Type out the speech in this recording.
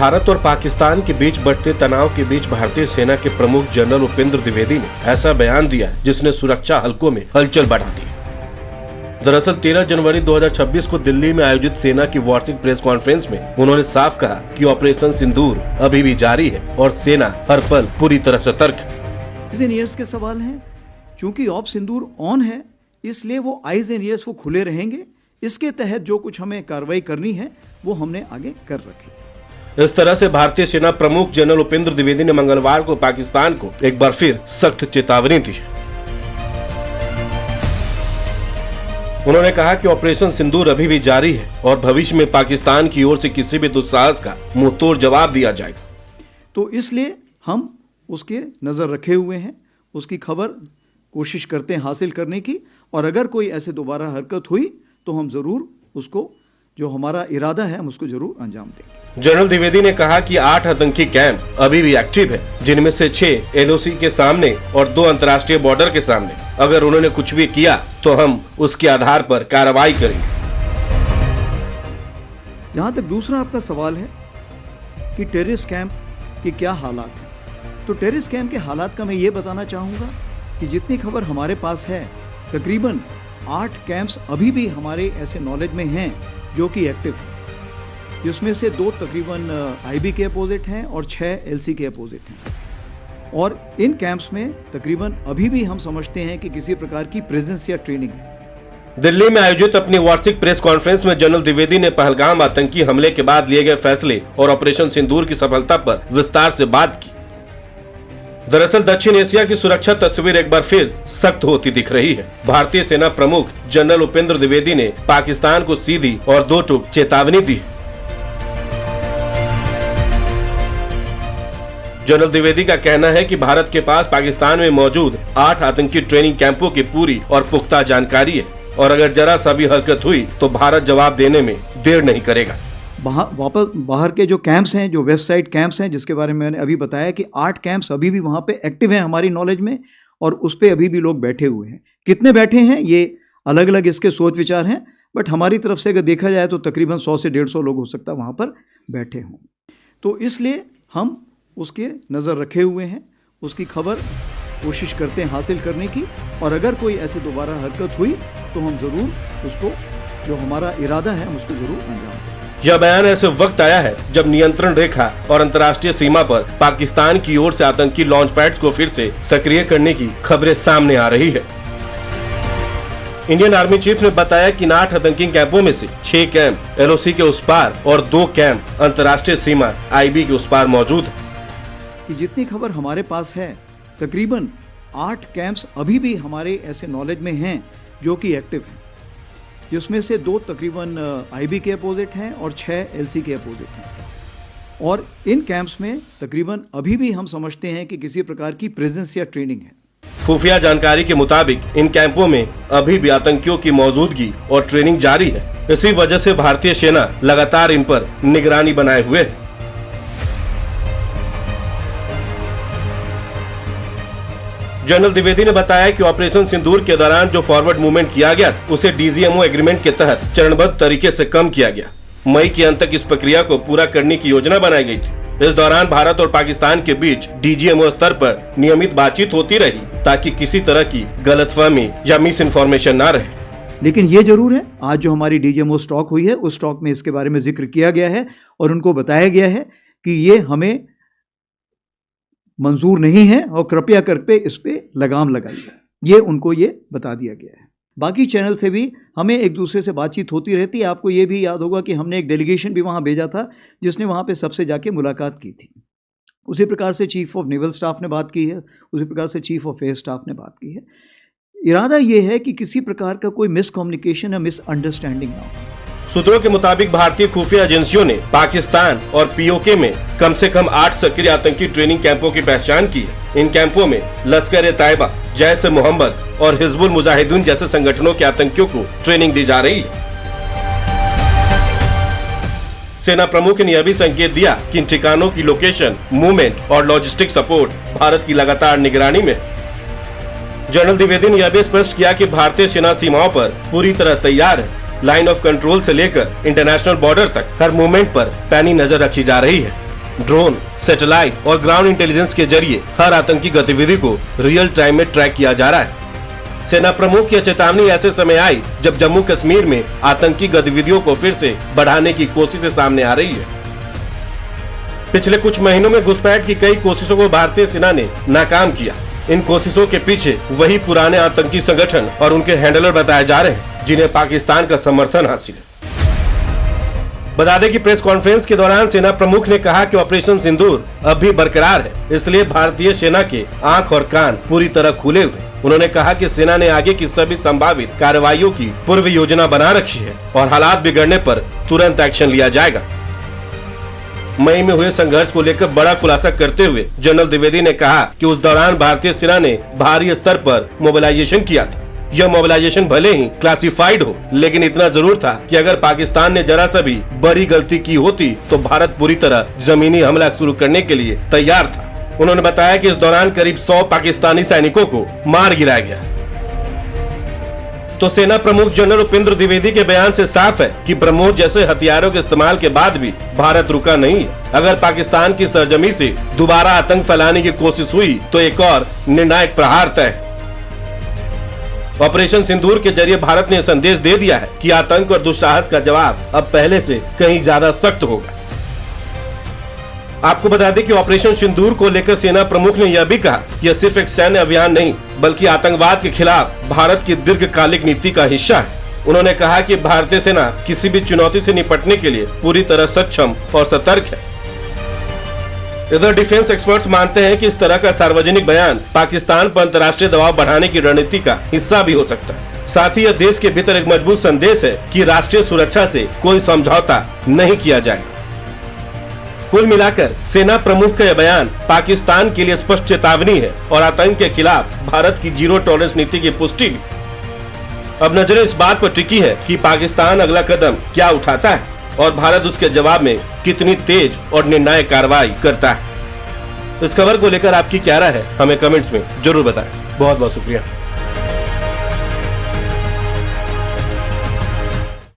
भारत और पाकिस्तान के बीच बढ़ते तनाव के बीच भारतीय सेना के प्रमुख जनरल उपेंद्र द्विवेदी ने ऐसा बयान दिया जिसने सुरक्षा हलकों में हलचल बढ़ा दी। दरअसल 13 जनवरी 2026 को दिल्ली में आयोजित सेना की वार्षिक प्रेस कॉन्फ्रेंस में उन्होंने साफ कहा कि ऑपरेशन सिंदूर अभी भी जारी है और सेना हर पल पूरी तरह सतर्क है। आइज एंड ईयर्स के सवाल हैं, क्योंकि ऑप सिंदूर ऑन है इसलिए वो आइज एंड ईयर्स वो खुले रहेंगे। इसके तहत जो कुछ हमें कार्रवाई करनी है वो हमने आगे कर रखी। इस तरह से भारतीय सेना प्रमुख जनरल उपेंद्र द्विवेदी ने मंगलवार को पाकिस्तान को एक बार फिर सख्त चेतावनी दी। उन्होंने कहा कि ऑपरेशन सिंदूर अभी भी जारी है और भविष्य में पाकिस्तान की ओर से किसी भी दुस्साहस का मुंहतोड़ जवाब दिया जाएगा। तो इसलिए हम उसके नजर रखे हुए हैं, उसकी खबर कोशिश करते हैं हासिल करने की, और अगर कोई ऐसे दोबारा हरकत हुई तो हम जरूर उसको, जो हमारा इरादा है, हम उसको जरूर अंजाम देंगे। जनरल द्विवेदी ने कहा कि 8 आतंकी कैंप अभी भी एक्टिव है, जिनमें से 6 LOC के सामने और 2 अंतर्राष्ट्रीय बॉर्डर के सामने। अगर उन्होंने कुछ भी किया तो हम उसके आधार पर कार्रवाई करेंगे। जहां तक दूसरा आपका सवाल है कि टेररिस्ट कैंप के क्या हालात हैं, तो टेररिस्ट कैंप के हालात का मैं ये बताना चाहूँगा कि जितनी खबर हमारे पास है, तकरीबन 8 कैंप्स अभी भी हमारे ऐसे नॉलेज में हैं जो कि एक्टिव हैं, जिसमें से 2 तकरीबन IB के अपोजिट हैं और 6 LC के अपोजिट हैं। और इन कैंप्स में तकरीबन अभी भी हम समझते हैं कि किसी प्रकार की प्रेजेंस या ट्रेनिंग है। दिल्ली में आयोजित अपनी वार्षिक प्रेस कॉन्फ्रेंस में जनरल द्विवेदी ने पहलगाम आतंकी हमले के बाद लिए गए फैसले और ऑपरेशन सिंदूर की सफलता पर विस्तार से बात की। दरअसल दक्षिण एशिया की सुरक्षा तस्वीर एक बार फिर सख्त होती दिख रही है। भारतीय सेना प्रमुख जनरल उपेंद्र द्विवेदी ने पाकिस्तान को सीधी और 2 टूक चेतावनी दी। जनरल द्विवेदी का कहना है कि भारत के पास पाकिस्तान में मौजूद 8 आतंकी ट्रेनिंग कैंपों की पूरी और पुख्ता जानकारी है और अगर जरा सा भी हरकत हुई तो भारत जवाब देने में देर नहीं करेगा। वापस बाहर के जो कैंप्स हैं, जो वेस्ट साइड कैंप्स हैं, जिसके बारे में मैंने अभी बताया कि 8 कैंप्स अभी भी वहाँ पे एक्टिव हैं हमारी नॉलेज में, और उस पर अभी भी लोग बैठे हुए हैं। कितने बैठे हैं ये अलग अलग इसके सोच विचार हैं, बट हमारी तरफ से अगर देखा जाए तो तकरीबन 100 से 150 लोग हो सकता है वहाँ पर बैठे हों। तो इसलिए हम उसके नज़र रखे हुए हैं, उसकी खबर कोशिश करते हैं हासिल करने की, और अगर कोई ऐसे दोबारा हरकत हुई तो हम ज़रूर उसको, जो हमारा इरादा है, हम उसको ज़रूर अंजाम देंगे। यह बयान ऐसे वक्त आया है जब नियंत्रण रेखा और अंतर्राष्ट्रीय सीमा पर पाकिस्तान की ओर से आतंकी लॉन्च पैड्स को फिर से सक्रिय करने की खबरें सामने आ रही है। इंडियन आर्मी चीफ ने बताया कि 8 आतंकी कैंपों में से 6 कैंप LOC के उस पार और 2 कैंप अंतर्राष्ट्रीय सीमा IB के उस पार मौजूद है। कि जितनी खबर हमारे पास है, तकरीबन 8 कैंप्स अभी भी हमारे ऐसे नॉलेज में हैं जो कि एक्टिव हैं, जिसमें से 2 तकरीबन IB के अपोजिट हैं और 6 LC के अपोजिट हैं। और इन कैंप्स में तकरीबन अभी भी हम समझते हैं कि किसी प्रकार की प्रेजेंस या ट्रेनिंग है। खुफिया जानकारी के मुताबिक इन कैंपों में अभी भी आतंकियों की मौजूदगी और ट्रेनिंग जारी है। इसी वजह से भारतीय सेना लगातार इन पर निगरानी बनाए हुए है। जनरल द्विवेदी ने बताया कि ऑपरेशन सिंदूर के दौरान जो फॉरवर्ड मूवमेंट किया गया उसे DGMO एग्रीमेंट के तहत चरणबद्ध तरीके से कम किया गया। मई के अंत तक इस प्रक्रिया को पूरा करने की योजना बनाई गई थी। इस दौरान भारत और पाकिस्तान के बीच DGMO स्तर पर नियमित बातचीत होती रही ताकि किसी तरह की गलतफहमी या मिस इन्फॉर्मेशन न रहे। लेकिन ये जरूर है, आज जो हमारी DGMO स्टॉक हुई है उस स्टॉक में इसके बारे में जिक्र किया गया है और उनको बताया गया है कि ये हमें मंजूर नहीं है और कृपया करके इस पे लगाम लगाइए। ये उनको ये बता दिया गया है। बाकी चैनल से भी हमें एक दूसरे से बातचीत होती रहती है। आपको ये भी याद होगा कि हमने एक डेलीगेशन भी वहाँ भेजा था जिसने वहाँ पे सबसे जाके मुलाकात की थी। उसी प्रकार से चीफ ऑफ नेवल स्टाफ ने बात की है, उसी प्रकार से चीफ ऑफ एयर स्टाफ ने बात की है। इरादा ये है कि किसी प्रकार का कोई मिसकम्युनिकेशन या मिसअंडरस्टैंडिंग ना हो। सूत्रों के मुताबिक भारतीय खुफिया एजेंसियों ने पाकिस्तान और POK में कम से कम 8 सक्रिय आतंकी ट्रेनिंग कैंपों की पहचान की है। इन कैंपों में लश्कर-ए-तैयबा, जैश-ए-मोहम्मद और हिजबुल मुजाहिदीन जैसे संगठनों के आतंकियों को ट्रेनिंग दी जा रही है। सेना प्रमुख ने यह भी संकेत दिया कि इन ठिकानों की लोकेशन, मूवमेंट और लॉजिस्टिक सपोर्ट भारत की लगातार निगरानी में। जनरल द्विवेदी ने यह भी स्पष्ट किया कि भारतीय सेना सीमाओं पर पूरी तरह तैयार है। लाइन ऑफ कंट्रोल से लेकर इंटरनेशनल बॉर्डर तक हर मूवमेंट पर पैनी नजर रखी जा रही है। ड्रोन, सैटेलाइट और ग्राउंड इंटेलिजेंस के जरिए हर आतंकी गतिविधि को रियल टाइम में ट्रैक किया जा रहा है। सेना प्रमुख की चेतावनी ऐसे समय आई जब जम्मू कश्मीर में आतंकी गतिविधियों को फिर से बढ़ाने की कोशिशें सामने आ रही है। पिछले कुछ महीनों में घुसपैठ की कई कोशिशों को भारतीय सेना ने नाकाम किया। इन कोशिशों के पीछे वही पुराने आतंकी संगठन और उनके हैंडलर बताए जा रहे हैं जिन्हें पाकिस्तान का समर्थन हासिल है। बता दें कि प्रेस कॉन्फ्रेंस के दौरान सेना प्रमुख ने कहा कि ऑपरेशन सिंदूर अब भी बरकरार है, इसलिए भारतीय सेना के आंख और कान पूरी तरह खुले हुए। उन्होंने कहा कि सेना ने आगे की सभी संभावित कार्रवाइयों की पूर्व योजना बना रखी है और हालात बिगड़ने पर तुरंत एक्शन लिया जाएगा। मई में हुए संघर्ष को लेकर बड़ा खुलासा करते हुए जनरल द्विवेदी ने कहा कि उस दौरान भारतीय सेना ने भारी स्तर पर मोबिलाइजेशन किया था। यह मोबिलाइजेशन भले ही क्लासिफाइड हो, लेकिन इतना जरूर था कि अगर पाकिस्तान ने जरा सा भी बड़ी गलती की होती तो भारत पूरी तरह जमीनी हमला शुरू करने के लिए तैयार था। उन्होंने बताया कि इस दौरान करीब 100 पाकिस्तानी सैनिकों को मार गिराया गया। तो सेना प्रमुख जनरल उपेंद्र द्विवेदी के बयान से साफ है कि ब्रह्मोस जैसे हथियारों के इस्तेमाल के बाद भी भारत रुका नहीं। अगर पाकिस्तान की सरजमी से दोबारा आतंक फैलाने की कोशिश हुई तो एक और निर्णायक प्रहार तय। ऑपरेशन सिंदूर के जरिए भारत ने संदेश दे दिया है कि आतंक और दुस्साहस का जवाब अब पहले से कहीं ज्यादा सख्त होगा। आपको बता दें कि ऑपरेशन सिंदूर को लेकर सेना प्रमुख ने यह भी कहा, यह सिर्फ एक सैन्य अभियान नहीं बल्कि आतंकवाद के खिलाफ भारत की दीर्घकालिक नीति का हिस्सा है। उन्होंने कहा कि भारतीय सेना किसी भी चुनौती से निपटने के लिए पूरी तरह सक्षम और सतर्क है। इधर डिफेंस एक्सपर्ट्स मानते हैं कि इस तरह का सार्वजनिक बयान पाकिस्तान पर अंतर्राष्ट्रीय दबाव बढ़ाने की रणनीति का हिस्सा भी हो सकता है। साथ ही यह देश के भीतर एक मजबूत संदेश है कि राष्ट्रीय सुरक्षा से कोई समझौता नहीं किया जाएगा। कुल मिलाकर सेना प्रमुख का यह बयान पाकिस्तान के लिए स्पष्ट चेतावनी है और आतंक के खिलाफ भारत की जीरो टॉलरेंस नीति की पुष्टि भी। अब नजरें इस बात पर टिकी है कि पाकिस्तान अगला कदम क्या उठाता है और भारत उसके जवाब में कितनी तेज और निर्णायक कार्रवाई करता है। इस खबर को लेकर आपकी क्या राय है, हमें कमेंट्स में जरूर बताएं। बहुत बहुत शुक्रिया।